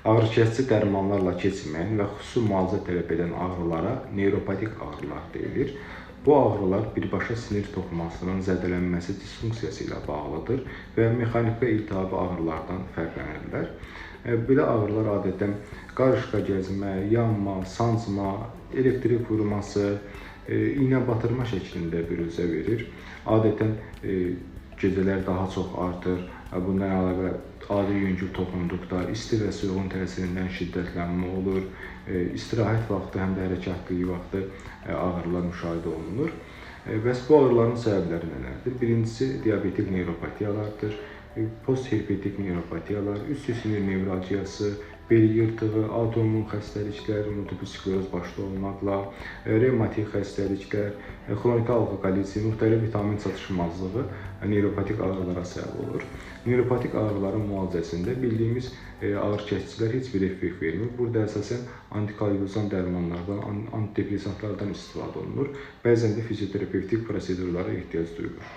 Ağrıkəsici dərmanlarla keçməyən və xüsusi müalicə tələb edən ağrılara neyropatik ağrılar deyilir. Bu ağrılar birbaşa sinir toxumasının zədələnməsi disfunksiyası ilə bağlıdır və mexaniki iltihabi ağrılardan fərqlənirlər. Belə ağrılar adətən qarışqa gəzmə, yanma, sancma, elektrik vurması, iynə batırma şəklində büruzə verir. Adətən gecələr daha çox artır. Bundan əlavə adi yüngül toxunduqda isti və soyuğun təsirindən şiddətlənmə olur. İstirahət vaxtı, həm də hərəkətliliyi vaxtı ağrılar müşahidə olunur. Bəs bu ağrıların səbəbləri nələrdir? Birincisi diabetik neyropatiyalardır. Postherpetik neyropatiyalar, üst sinir nevralgiyası, bel yırtığı, autoimmun xəstəliklər, multiple skleroz başda olmaqla, revmatik xəstəliklər, xroniki alkoqolizi, müxtəlif vitamin çatışmazlığı neyropatik ağrılara səbəb olur. Neyropatik ağrıların müalicəsində bildiyimiz ağrıkəsicilər heç bir effekt vermir. Burada əsasən antikonvulsiyon dərmanlardan, antidepressantlardan istifadə olunur. Bəzən də fizioterapevtik prosedurlara ehtiyac duyulur.